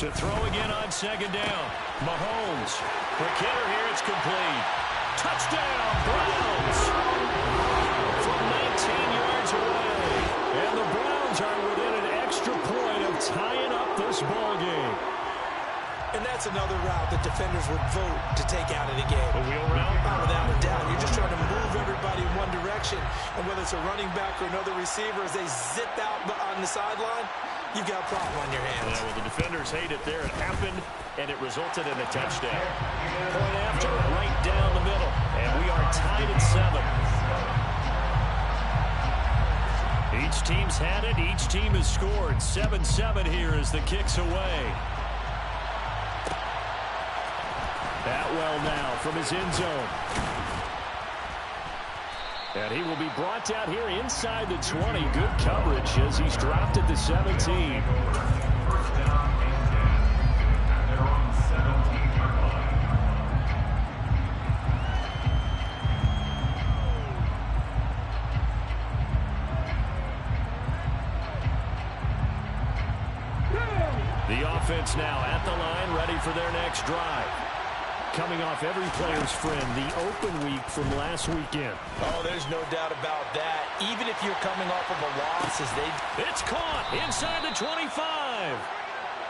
To throw again on second down. Mahomes. For Kittle here, it's complete. Touchdown, Browns. From 19 yards away. And the Browns are within an extra point of tying up this ball game. And that's another route that defenders would vote to take out of the game. The wheel route? Without a doubt. You're just trying to move everybody in one direction. And whether it's a running back or another receiver, as they zip out on the sideline, you've got a problem on your hands. Yeah, well, the defenders hate it there. It happened, and it resulted in a touchdown. Point after, right down the middle. And we are tied at 7. Each team's had it. Each team has scored. 7-7 here as the kick's away. Atwell now from his end zone. And he will be brought down here inside the 20. Good coverage as he's dropped at the 17. The offense now at the line, ready for their next drive. Coming off every player's friend, the open week from last weekend. Oh, there's no doubt about that. Even if you're coming off of a loss, as it's caught inside the 25.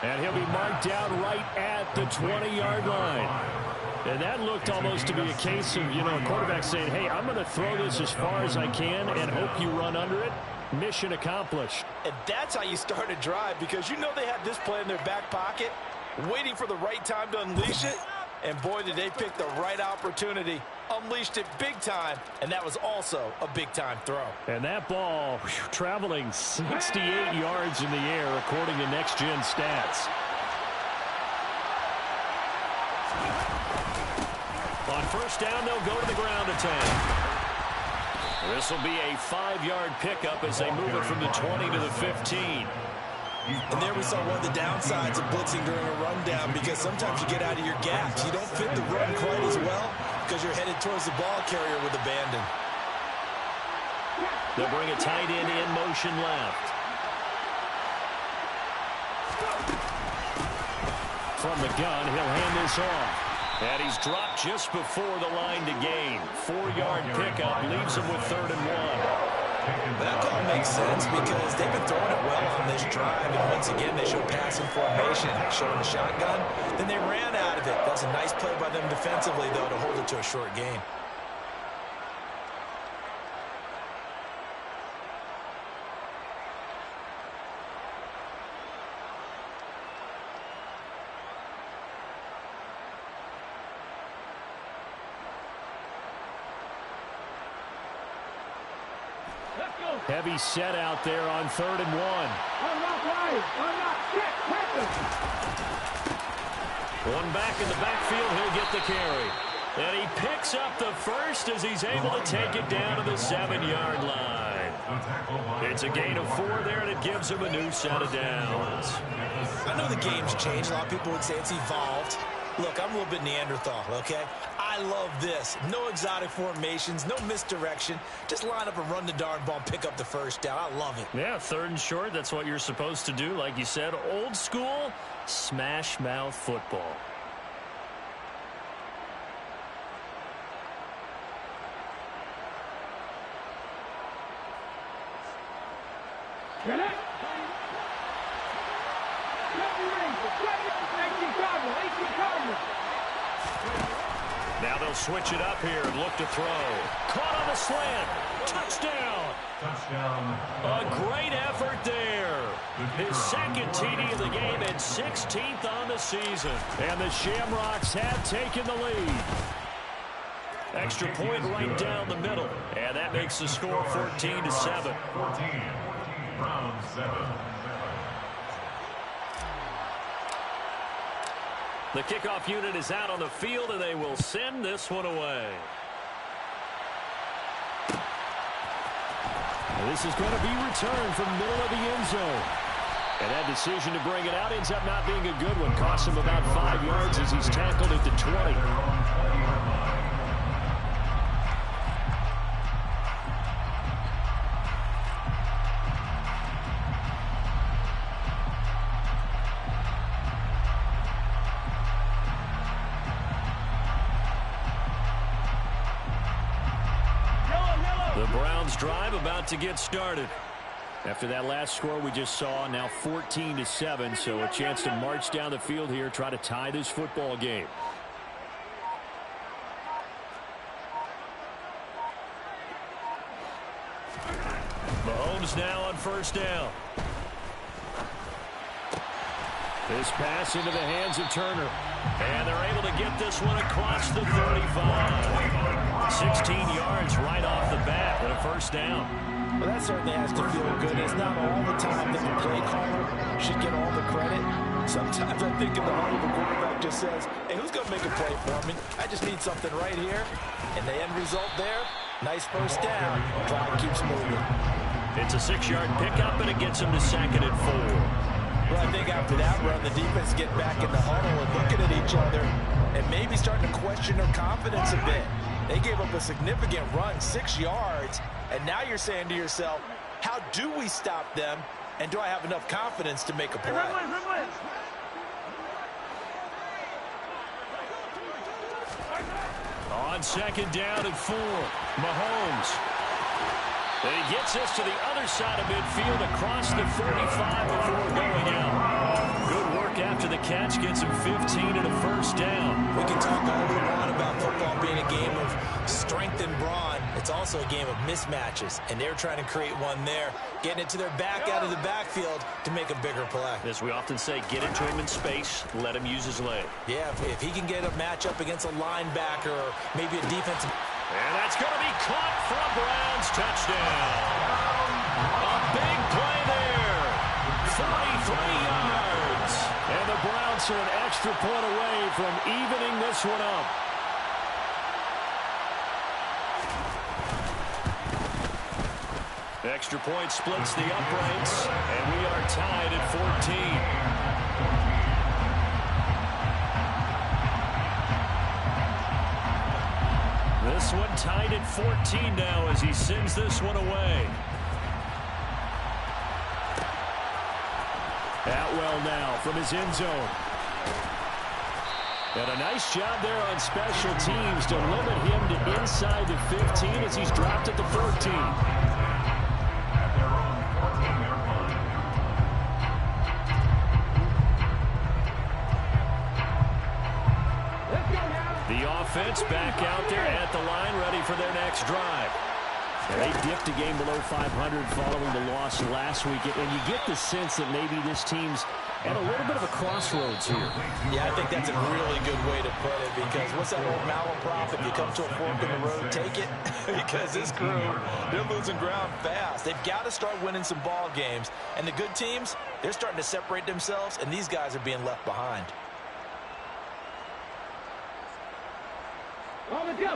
And he'll be marked down right at the 20-yard line. And that looked almost to be a case of, a quarterback saying, hey, I'm going to throw this as far as I can and hope you run under it. Mission accomplished. And that's how you start a drive, because you know they had this play in their back pocket, waiting for the right time to unleash it. And boy, did they pick the right opportunity. Unleashed it big time, and that was also a big-time throw. And that ball traveling 68 yards in the air, according to Next Gen Stats. On first down, they'll go to the ground attack. This will be a 5-yard pickup as they move it from the 20 to the 15. And there we saw one of the downsides of blitzing during a rundown, because sometimes you get out of your gaps. You don't fit the run quite as well because you're headed towards the ball carrier with abandon. They'll bring a tight end in motion left. From the gun, he'll hand this off. And he's dropped just before the line to gain. 4-yard pickup leaves him with 3rd and 1. That call makes sense because they've been throwing it well on this drive, and once again they showed passing formation, showing the shotgun. Then they ran out of it. That's a nice play by them defensively, though, to hold it to a short gain. Heavy set out there on 3rd and 1. One back in the backfield, he'll get the carry. And he picks up the first as he's able to take it down to the 7-yard line. It's a gain of 4 there, and it gives him a new set of downs. I know the game's changed. A lot of people would say it's evolved. Look, I'm a little bit Neanderthal, okay? I love this. No exotic formations, no misdirection. Just line up and run the darn ball and pick up the first down. I love it. Yeah, 3rd and short, that's what you're supposed to do. Like you said, old school, smash mouth football. Now they'll switch it up here and look to throw. Caught on the slant. Touchdown. A great effort there. His 2nd TD of the game and 16th on the season. And the Shamrocks have taken the lead. Extra point right down the middle. And that makes the score 14-7. 14. Browns 7. The kickoff unit is out on the field, and they will send this one away. This is going to be returned from middle of the end zone. And that decision to bring it out ends up not being a good one. Costs him about 5 yards as he's tackled at the 20. The Browns drive about to get started. After that last score we just saw, now 14-7, so a chance to march down the field here, try to tie this football game. Mahomes now on first down. This pass into the hands of Turner. And they're able to get this one across the 35. 16 yards right off the bat and a first down. Well, that certainly has to feel good. It's not all the time that the play caller should get all the credit. Sometimes I think in the huddle, the quarterback just says, hey, who's going to make a play for me? I just need something right here. And the end result there, nice first down. Drive keeps moving. It's a 6-yard pickup, and it gets him to 2nd and 4. Well, I think after that run, the defense get back in the huddle and looking at each other and maybe starting to question their confidence a bit. They gave up a significant run, 6 yards, and now you're saying to yourself, how do we stop them, and do I have enough confidence to make a play? On 2nd down and 4, Mahomes. And he gets us to the other side of midfield across the 45 before going out. Good work after the catch, gets him 15 and a first down. We can talk all we want about football being a game of strength and brawn. It's also a game of mismatches, and they're trying to create one there, getting it to their back out of the backfield to make a bigger play. As we often say, get into him in space, let him use his leg. Yeah, if he can get a matchup against a linebacker or maybe a defensive... And that's going to be caught for a Browns touchdown. A big play there. 43 yards. And the Browns are an extra point away from evening this one up. Extra point splits the uprights, and we are tied at 14. This one tied at 14 now as he sends this one away. Atwell now from his end zone. And a nice job there on special teams to limit him to inside the 15 as he's dropped at the 14. The offense back out there at the line, ready for their next drive. And they dipped a game below 500 following the loss last week. And you get the sense that maybe this team's at a little bit of a crossroads here. Yeah, I think that's a really good way to put it, because what's that old malaprop? If you come to a fork in the road, take it. Because this crew, they're losing ground fast. They've got to start winning some ball games. And the good teams, they're starting to separate themselves, and these guys are being left behind.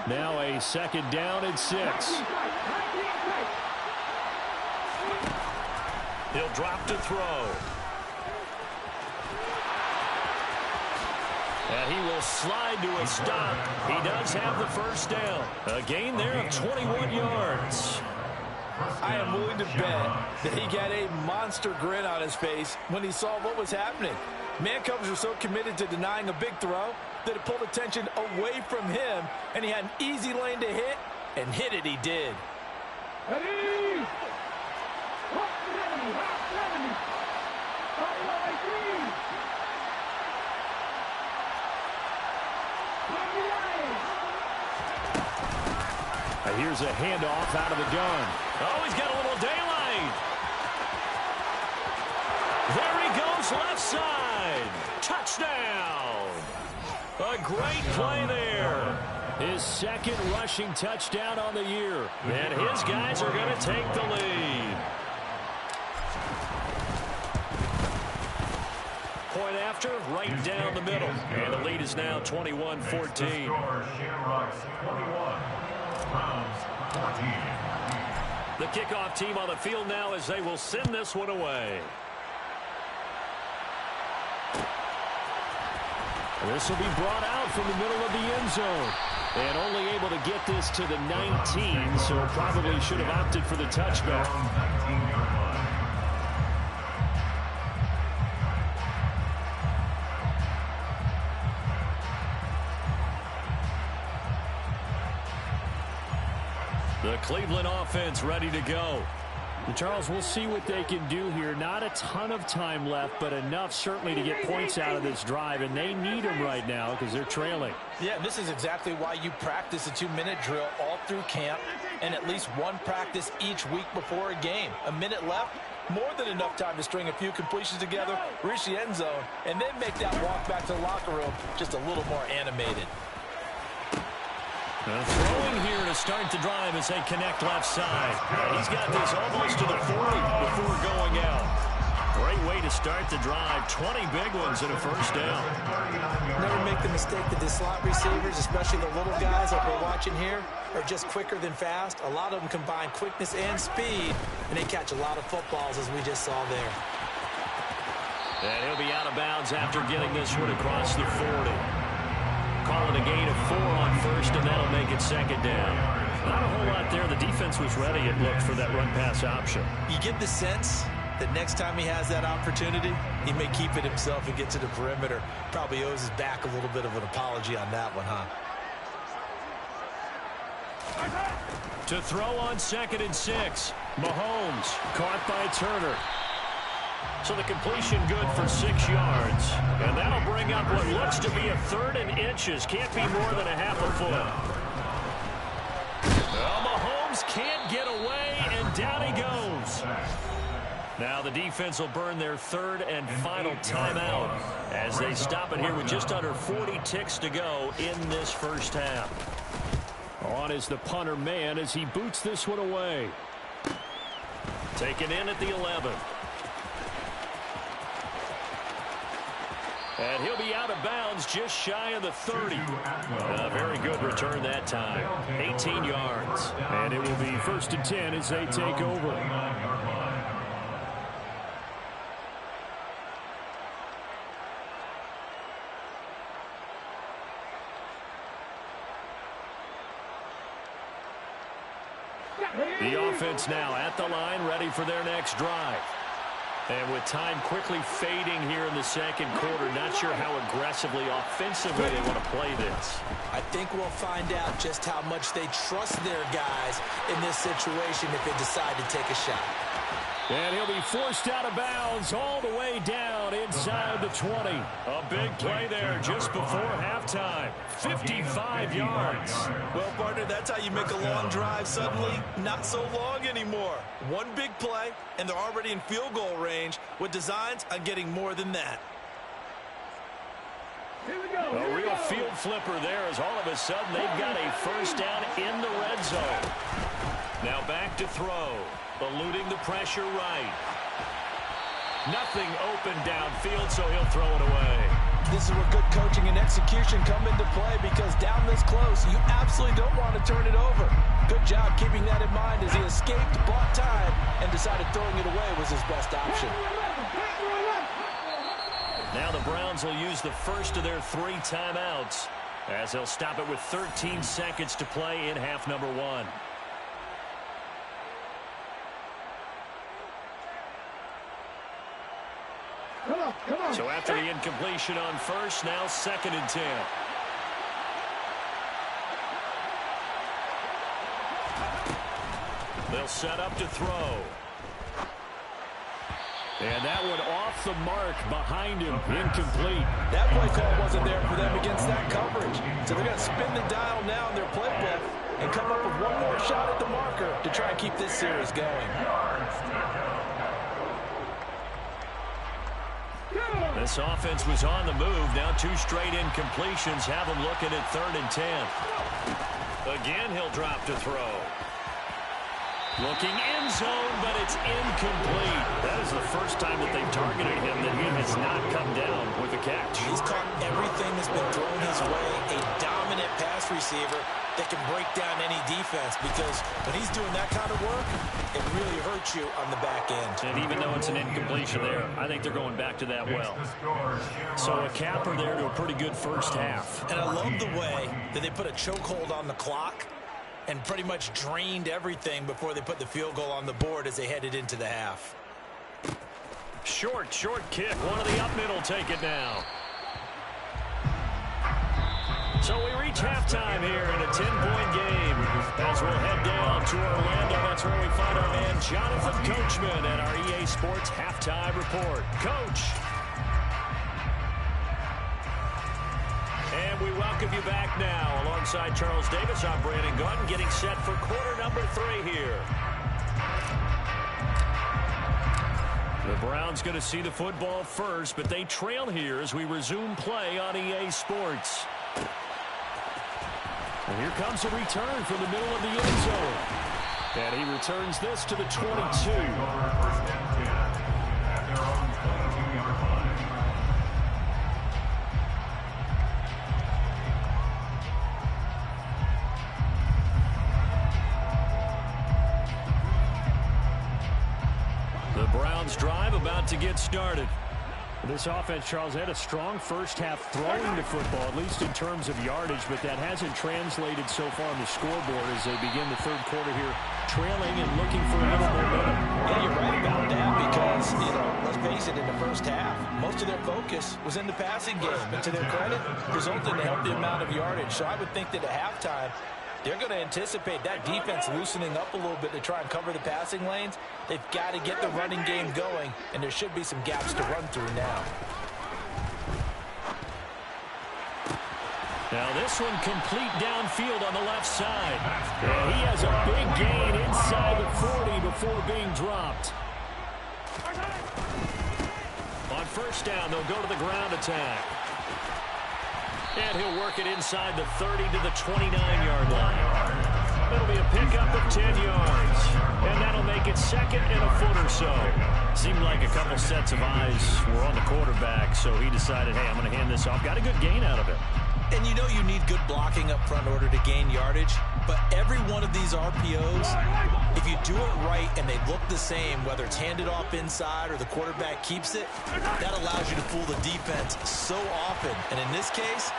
Now a 2nd down and 6. He'll drop to throw. And he will slide to a stop. He does have the first down. A gain there of 21 yards. I am willing to bet that he got a monster grin on his face when he saw what was happening. Man covers are so committed to denying a big throw that it pulled attention away from him, and he had an easy lane to hit, and hit it he did. Ready? Here's a handoff out of the gun. Oh, he's got a little daylight. There he goes, left side. Touchdown. A great play there. His 2nd rushing touchdown on the year. And his guys are going to take the lead. Point after, right down the middle. And the lead is now 21-14. The kickoff team on the field now as they will send this one away. This will be brought out from the middle of the end zone. And only able to get this to the 19, so probably should have opted for the touchback. The Cleveland offense ready to go. And Charles, we'll see what they can do here. Not a ton of time left, but enough certainly to get points out of this drive, and they need them right now because they're trailing. Yeah, this is exactly why you practice a 2-minute drill all through camp and at least one practice each week before a game. A minute left, more than enough time to string a few completions together, reach the end zone, and then make that walk back to the locker room just a little more animated. Throwing here to start the drive as they connect left side. He's got this almost to the 40 before going out. Great way to start the drive. 20 big ones and a first down. Never make the mistake that the slot receivers, especially the little guys that we're watching here, are just quicker than fast. A lot of them combine quickness and speed, and they catch a lot of footballs, as we just saw there. And he'll be out of bounds after getting this one across the 40. Call it a gain of 4 on first, and that'll make it second down. Not a whole lot there. The defense was ready, it looked, for that run-pass option. You get the sense that next time he has that opportunity, he may keep it himself and get to the perimeter. Probably owes his back a little bit of an apology on that one, huh? To throw on 2nd and 6. Mahomes caught by Turner. So the completion good for 6 yards. And that'll bring up what looks to be a 3rd and inches. Can't be more than a half a foot. Well, Mahomes can't get away, and down he goes. Now the defense will burn their 3rd and final timeout as they stop it here with just under 40 ticks to go in this first half. On is the punter man as he boots this one away. Taken in at the 11. And he'll be out of bounds just shy of the 30. A very good return that time. 18 yards. And it will be 1st and 10 as they take over. The offense now at the line, ready for their next drive. And with time quickly fading here in the second quarter, not sure how aggressively, offensively they want to play this. I think we'll find out just how much they trust their guys in this situation if they decide to take a shot. And he'll be forced out of bounds all the way down inside the 20. A big play there just before halftime. 55 yards. Well, partner, that's how you make a long drive suddenly not so long anymore. One big play, and they're already in field goal range with designs on getting more than that. A real field flipper there as all of a sudden they've got a first down in the red zone. Now back to throw. Eluding the pressure right. Nothing open downfield, so he'll throw it away. This is where good coaching and execution come into play because down this close, you absolutely don't want to turn it over. Good job keeping that in mind as he escaped, bought time, and decided throwing it away was his best option. Now the Browns will use the first of their 3 timeouts as they'll stop it with 13 seconds to play in half number 1. So after the incompletion on first, now 2nd and 10. They'll set up to throw. And that one off the mark behind him, incomplete. That play call wasn't there for them against that coverage. So they're going to spin the dial now in their playbook and come up with one more shot at the marker to try and keep this series going. This offense was on the move. Now 2 straight incompletions have them looking at 3rd and 10. Again, he'll drop to throw. Looking end zone, but it's incomplete. That is the first time that they've targeted him that he has not come down with a catch. He's caught everything that's been thrown his way. A dominant pass receiver that can break down any defense because when he's doing that kind of work, it really hurts you on the back end. And even though it's an incompletion there, I think they're going back to that well. So a capper there to a pretty good first half. And I love the way that they put a chokehold on the clock and pretty much drained everything before they put the field goal on the board as they headed into the half. Short kick. One of the up middle take it now. So we reach halftime here in a 10-point game. As we'll head down to Orlando, that's where we find our man Jonathan Coachman at our EA Sports Halftime Report. Coach. And we welcome you back now. Alongside Charles Davis, I'm Brandon Gaudin, getting set for quarter number 3 here. The Browns going to see the football first, but they trail here as we resume play on EA Sports. And here comes a return from the middle of the end zone. And he returns this to the 22. Drive about to get started. This offense, Charles, had a strong first half throwing the football, at least in terms of yardage, but that hasn't translated so far on the scoreboard as they begin the third quarter here, trailing and looking for a little momentum. Yeah, you're right about that because, let's face it, in the first half, most of their focus was in the passing game. And to their credit, resulted in a healthy amount of yardage. So I would think that at halftime, they're going to anticipate that defense loosening up a little bit to try and cover the passing lanes. They've got to get the running game going, and there should be some gaps to run through now. Now this one complete downfield on the left side. And he has a big gain inside the 40 before being dropped. On first down, they'll go to the ground attack. And he'll work it inside the 30 to the 29-yard line. It'll be a pickup of 10 yards. And that'll make it second and a foot or so. Seemed like a couple sets of eyes were on the quarterback, so he decided, hey, I'm going to hand this off. Got a good gain out of it. And you know you need good blocking up front in order to gain yardage. But every one of these RPOs, if you do it right and they look the same, whether it's handed off inside or the quarterback keeps it, that allows you to fool the defense so often. And in this case,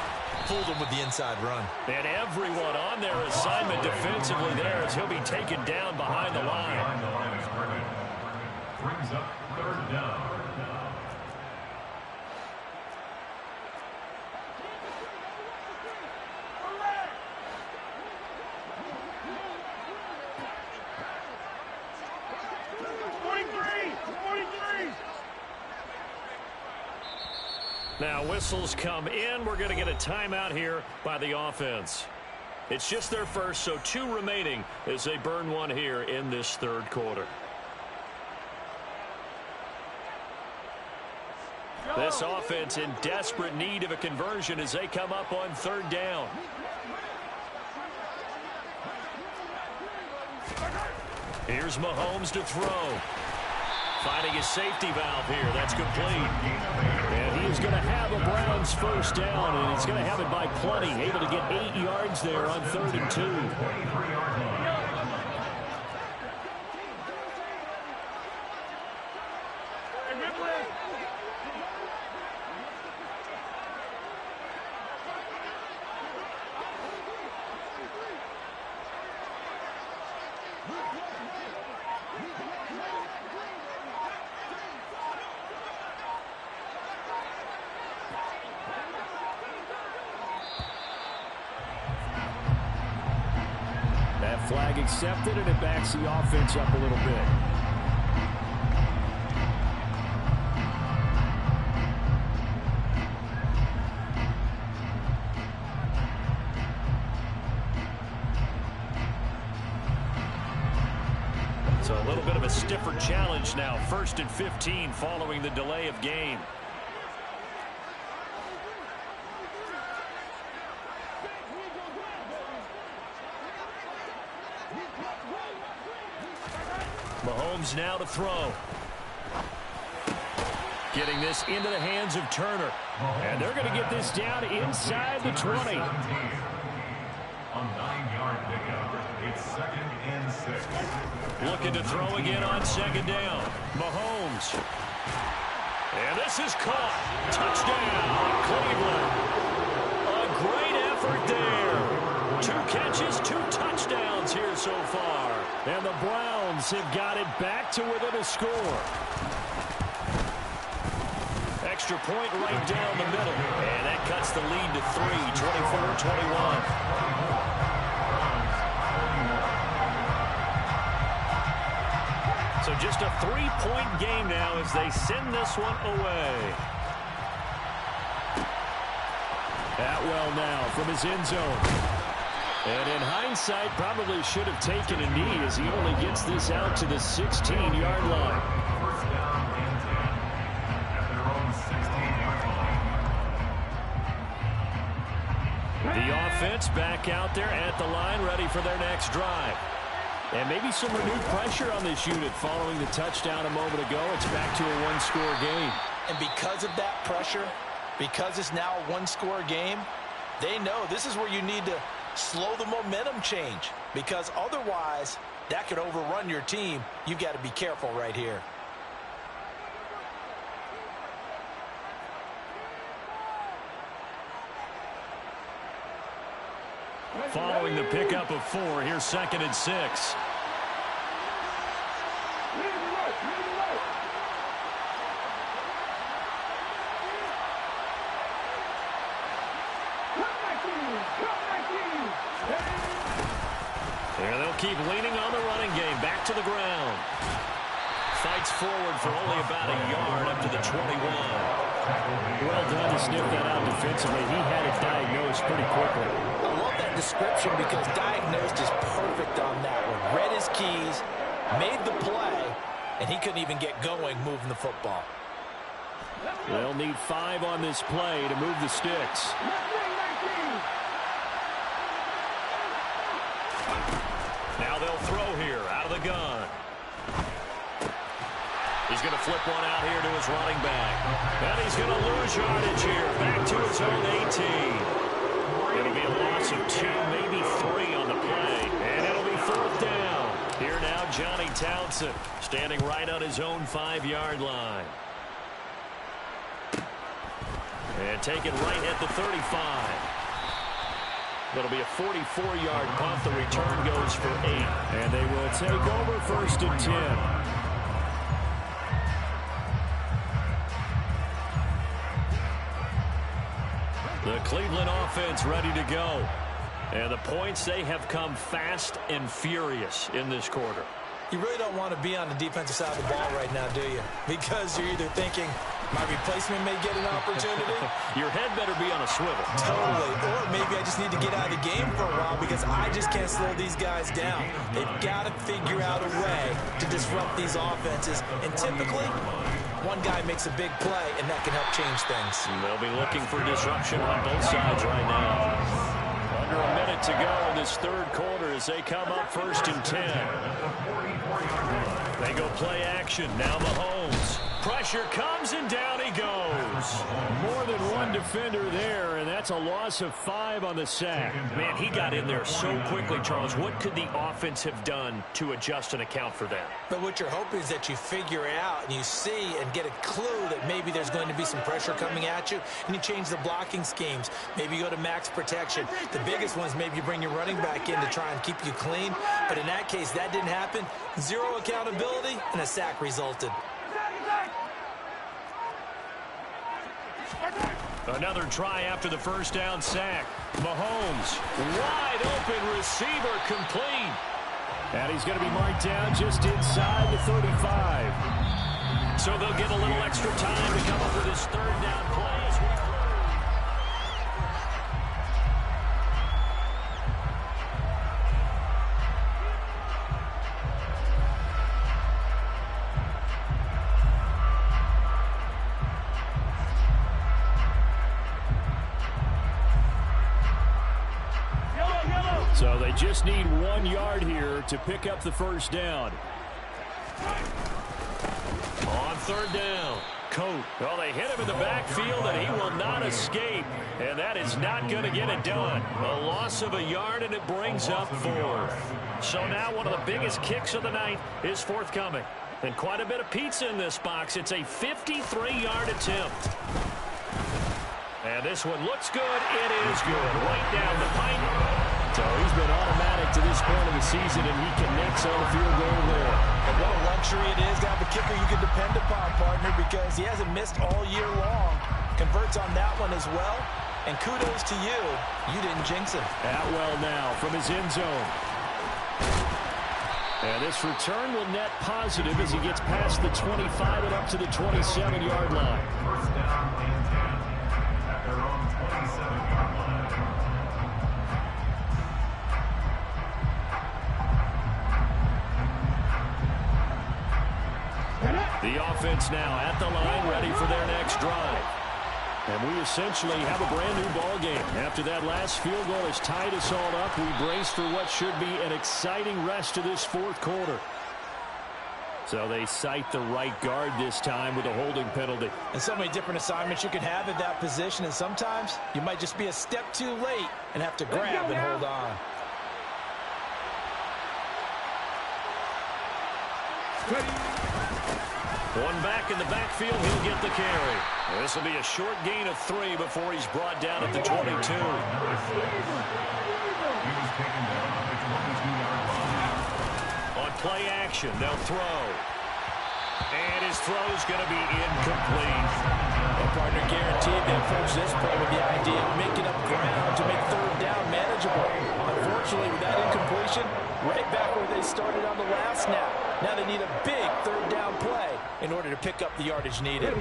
fooled them with the inside run. And everyone on their assignment defensively there as he'll be taken down behind the line. Brings up third down. Now whistles come in. We're going to get a timeout here by the offense. It's just their first, so 2 remaining as they burn one here in this third quarter. This offense in desperate need of a conversion as they come up on third down. Here's Mahomes to throw. Finding a safety valve here. That's complete. And he is going to have a Browns first down, and he's going to have it by plenty. Able to get 8 yards there on 3rd and 2. Flag accepted, and it backs the offense up a little bit. So a little bit of a stiffer challenge now. 1st and 15 following the delay of game. Mahomes now to throw. Getting this into the hands of Turner. And they're going to get this down inside the 20. A 9-yard pickup. It's 2nd and 6. Looking to throw again on 2nd down. Mahomes. And this is caught. Touchdown, Cleveland. A great effort there. 2 catches, 2 touchdowns here so far. And the Browns have got it back to within a score. extra point right down the middle. And that cuts the lead to 3, 24-21. So just a 3-point game now as they send this one away. Atwell now from his end zone. And in hindsight, probably should have taken a knee as he only gets this out to the 16-yard line. First down and 10 at their own 16-yard line. The offense back out there at the line, ready for their next drive. And maybe some renewed pressure on this unit following the touchdown a moment ago. It's back to a one-score game. And because of that pressure, because it's now a one-score game, they know this is where you need to slow the momentum change, because otherwise that could overrun your team. You've got to be careful right here. Following the pickup of 4, here's 2nd and 6. And they'll keep leaning on the running game. Back to the ground. Fights forward for only about a yard up to the 21. Well done to sniff that out defensively. He had it diagnosed pretty quickly. I love that description because diagnosed is perfect on that one. Read his keys, made the play, and he couldn't even get going moving the football. They'll need 5 on this play to move the sticks. Now they'll throw here out of the gun. He's going to flip one out here to his running back. And he's going to lose yardage here. Back to his own 18. It'll be a loss of 2, maybe 3 on the play. And it'll be 4th down. Here now, Johnny Townsend standing right on his own 5-yard line. And taken right at the 35. That'll be a 44-yard punt. The return goes for 8. And they will take over 1st and 10. The Cleveland offense ready to go. And the points, they have come fast and furious in this quarter. You really don't want to be on the defensive side of the ball right now, do you? Because you're either thinking, my replacement may get an opportunity. Your head better be on a swivel. Totally. Or maybe I just need to get out of the game for a while because I just can't slow these guys down. They've got to figure out a way to disrupt these offenses. And typically, one guy makes a big play, and that can help change things. They'll be looking for disruption on both sides right now. Under a minute to go in this 3rd quarter as they come up 1st and 10. They go play action. Now Mahomes. Pressure comes and down he goes. More than one defender there, and that's a loss of 5 on the sack. Man, he got in there so quickly, Charles. What could the offense have done to adjust and account for that? But what you're hoping is that you figure it out and you see and get a clue that maybe there's going to be some pressure coming at you, and you change the blocking schemes. Maybe you go to max protection. The biggest one is maybe you bring your running back in to try and keep you clean. But in that case, that didn't happen. 0 accountability, and a sack resulted. Another try after the 1st down sack. Mahomes, wide open receiver, complete. And he's going to be marked down just inside the 35. So they'll get a little extra time to come up with his 3rd down play. So they just need 1 yard here to pick up the 1st down. On 3rd down. Coat. Well, they hit him in the backfield, and he will not escape. And that is not going to get it done. A loss of a yard, and it brings up 4th. So now one of the biggest kicks of the night is forthcoming. And quite a bit of pizza in this box. It's a 53-yard attempt. And this one looks good. It is good. Right down the pipe. So he's been automatic to this point of the season, and he connects on a field goal there. And what a luxury it is to have a kicker you can depend upon, partner, because he hasn't missed all year long. Converts on that one as well. And kudos to you. You didn't jinx him. Atwell now from his end zone. And this return will net positive as he gets past the 25 and up to the 27-yard line. First down and 10 at their own 27-yard line. The offense now at the line, ready for their next drive. And we essentially have a brand-new ball game. After that last field goal has tied us all up, we brace for what should be an exciting rest of this fourth quarter. So they cite the right guard this time with a holding penalty. And so many different assignments you can have at that position, and sometimes you might just be a step too late and have to grab and hold on. One back in the backfield, he'll get the carry. This will be a short gain of 3 before he's brought down at the 22. He was taken down at the 22-yard line. On play action, they'll throw. And his throw's going to be incomplete. Well, partner, guaranteed they approach this play with the idea of making up ground to make third down manageable. Unfortunately, with that incompletion, right back where they started on the last snap. Now they need a big third down play in order to pick up the yardage needed.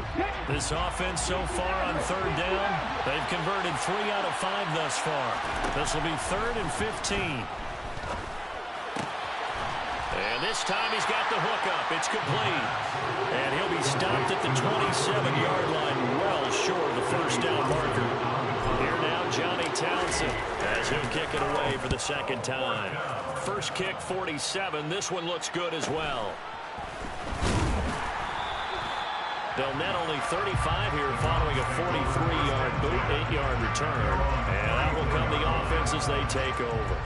This offense so far on third down, they've converted 3 out of 5 thus far. This will be 3rd and 15. And this time he's got the hook up. It's complete. And he'll be stopped at the 27-yard line, well short of the first down marker. Here now, Johnny Townsend, as he'll kick it away for the second time. First kick, 47. This one looks good as well. They'll net only 35 here following a 43-yard boot, 8-yard return. And that will come the offense as they take over.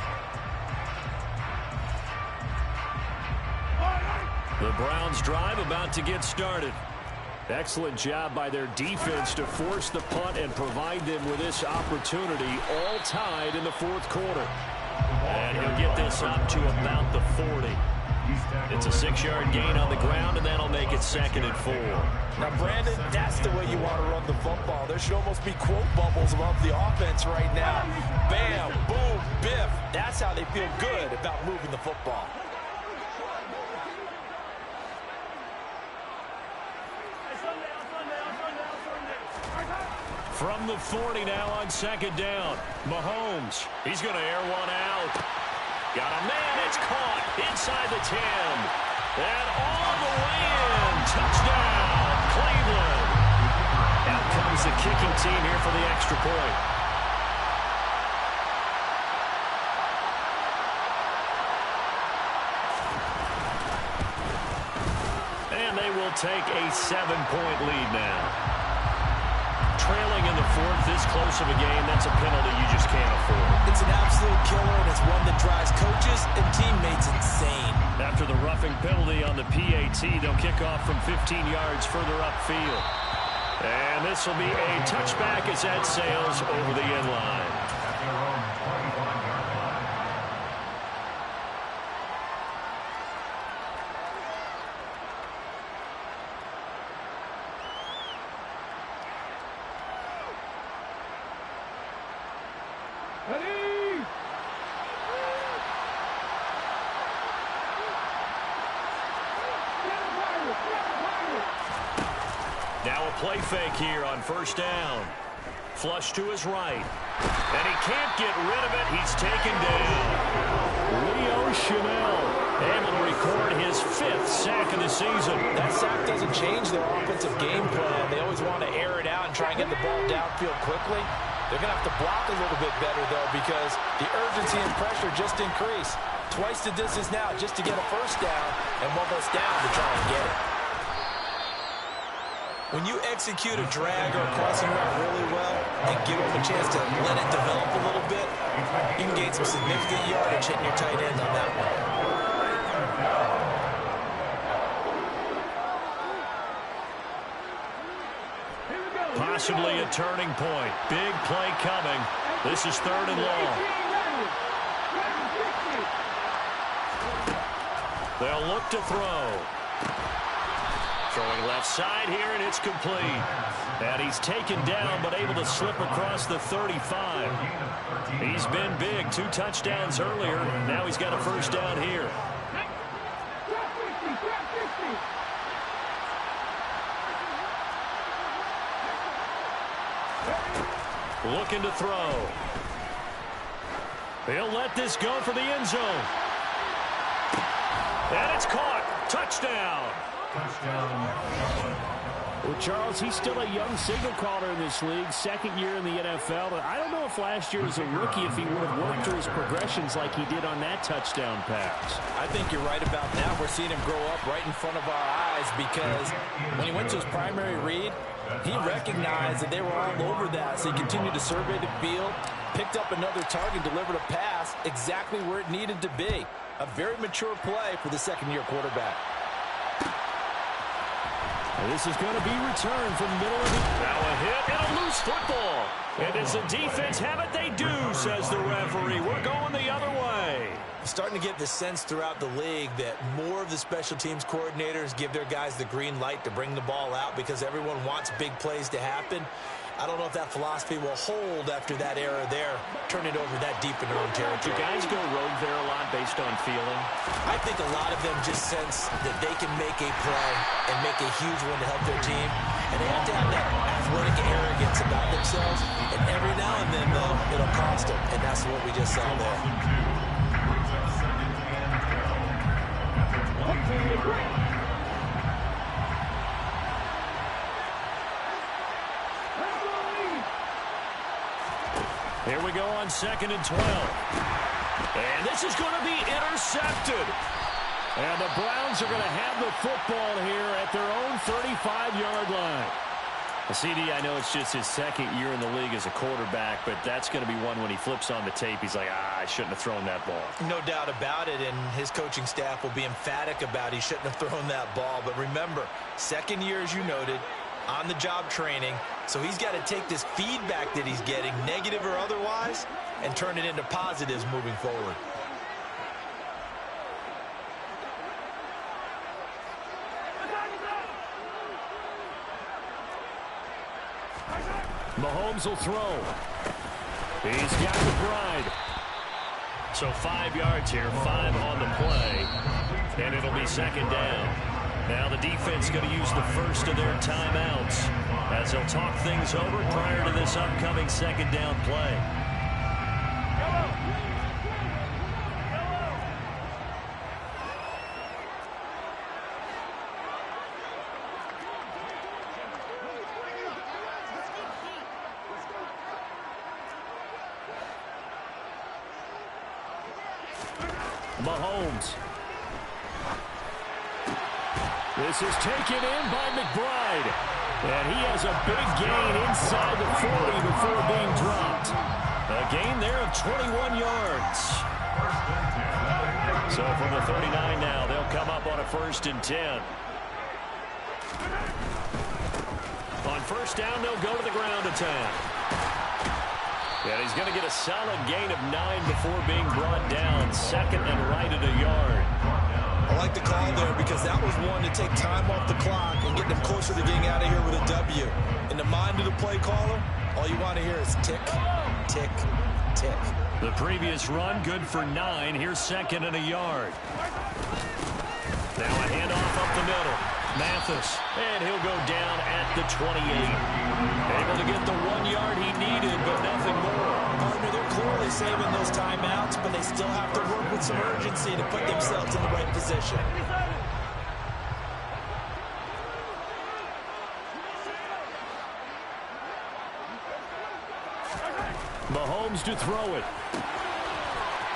The Browns drive about to get started. Excellent job by their defense to force the punt and provide them with this opportunity, all tied in the fourth quarter. And he'll get this up to about the 40. It's a 6-yard gain on the ground, and that'll make it 2nd and 4. Now, Brandon, that's the way you want to run the football. There should almost be quote bubbles above the offense right now. Bam, boom, biff. That's how they feel good about moving the football. From the 40 now on 2nd down. Mahomes, he's going to air one out. Got a man, it's caught inside the 10. And all the way in. Touchdown, Cleveland. Out comes the kicking team here for the extra point. And they will take a 7-point lead now. Trailing in the fourth, this close of a game, that's a penalty you just can't afford. It's an absolute killer, and it's one that drives coaches and teammates insane. After the roughing penalty on the PAT, they'll kick off from 15 yards further upfield. And this will be a touchback as that sails over the end line. At their own 25-yard line. Now a play fake here on first down. Flush to his right. And he can't get rid of it. He's taken down. Leo Chenal able to record his 5th sack of the season. That sack doesn't change their offensive game plan. They always want to air it out and try and get the ball downfield quickly. They're going to have to block a little bit better, though, because the urgency and pressure just increase. Twice the distance now just to get a first down, and one less down to try and get it. When you execute a drag or a crossing route really well and give them a chance to let it develop a little bit, you can gain some significant yardage hitting your tight end on that one. Possibly a turning point. Big play coming. This is 3rd and long. They'll look to throw. Throwing left side here, and it's complete. And he's taken down, but able to slip across the 35. He's been big. 2 touchdowns earlier. Now he's got a first down here. Looking to throw. He'll let this go for the end zone. And it's caught. Touchdown. Well, Charles, he's still a young signal caller in this league, second year in the NFL. I don't know if last year as a rookie if he would have worked through his progressions like he did on that touchdown pass. I think you're right about that. We're seeing him grow up right in front of our eyes because when he went to his primary read, he recognized that they were all over that, so he continued to survey the field, picked up another target, delivered a pass exactly where it needed to be. A very mature play for the second-year quarterback. And this is going to be returned from the middle of the... Now a hit and a loose football. And does the defense have it? They do, says the referee. We're going the other way. Starting to get the sense throughout the league that more of the special teams coordinators give their guys the green light to bring the ball out because everyone wants big plays to happen. I don't know if that philosophy will hold after that error there, turn it over that deep in their own territory. Do guys go rogue there a lot based on feeling? I think a lot of them just sense that they can make a play and make a huge one to help their team. And they have to have that athletic arrogance about themselves. And every now and then, though, it'll cost them. And that's what we just saw there. Here we go on 2nd and 12. And this is going to be intercepted. And the Browns are going to have the football here at their own 35-yard line. CD, I know it's just his second year in the league as a quarterback, but that's going to be one when he flips on the tape, he's like, I shouldn't have thrown that ball. No doubt about it, and his coaching staff will be emphatic about he shouldn't have thrown that ball. But remember, second year, as you noted, on-the-job training, so he's got to take this feedback that he's getting, negative or otherwise, and turn it into positives moving forward. Mahomes will throw. He's got McBride. So 5 yards here, 5 on the play, and it'll be second down. Now the defense going to use the first of their timeouts as they'll talk things over prior to this upcoming second down play. Mahomes. This is taken in by McBride. And he has a big gain inside the 40 before being dropped. A gain there of 21 yards. So from the 39 now, they'll come up on a 1st and 10. On first down, they'll go to the ground attack. And he's going to get a solid gain of 9 before being brought down. 2nd and right at a yard. I like the call there because that was one to take time off the clock and get them closer to getting out of here with a W. In the mind of the play caller, all you want to hear is tick, tick, tick. The previous run, good for 9. Here's 2nd and a yard. Now a handoff up the middle. Mathis, and he'll go down at the 28. Able to get the 1 yard he needed, but nothing more. Partner, they're clearly saving those timeouts, but they still have to work with some urgency to put themselves in the right position. Mahomes to throw it.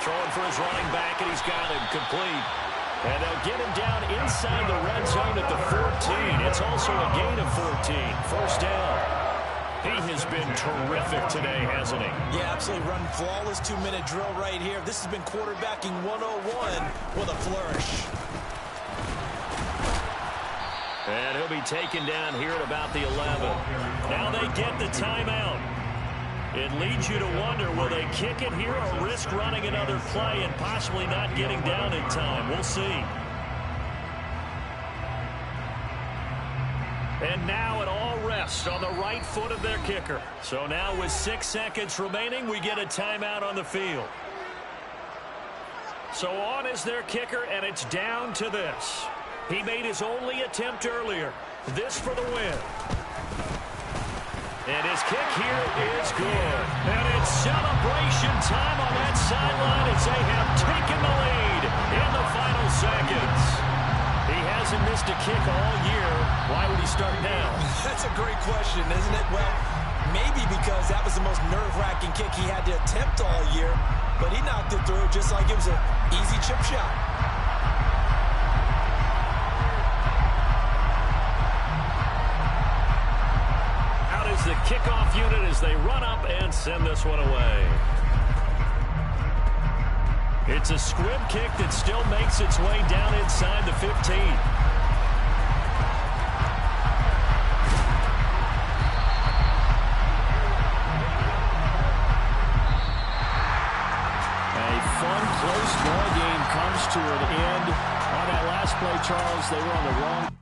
Throwing for his running back, and he's got him complete. And they'll get him down inside the red zone at the 14. It's also a gain of 14. First down. He has been terrific today, hasn't he? Yeah, absolutely. Running flawless 2-minute drill right here. This has been quarterbacking 101 with a flourish. And he'll be taken down here at about the 11. Now they get the timeout. It leads you to wonder, will they kick it here or risk running another play and possibly not getting down in time? We'll see. And now it all rests on the right foot of their kicker. So now with 6 seconds remaining, we get a timeout on the field. So on is their kicker, and it's down to this. He made his only attempt earlier. This for the win. And his kick here is good. And it's celebration time on that sideline as they have taken the lead in the final seconds. He hasn't missed a kick all year. Why would he start now? That's a great question, isn't it? Well, maybe because that was the most nerve-wracking kick he had to attempt all year, but he knocked it through just like it was an easy chip shot. Out is the kickoff unit as they run up and send this one away. It's a squib kick that still makes its way down inside the 15. Close ball game comes to an end. On that last play, Charles, they were on the wrong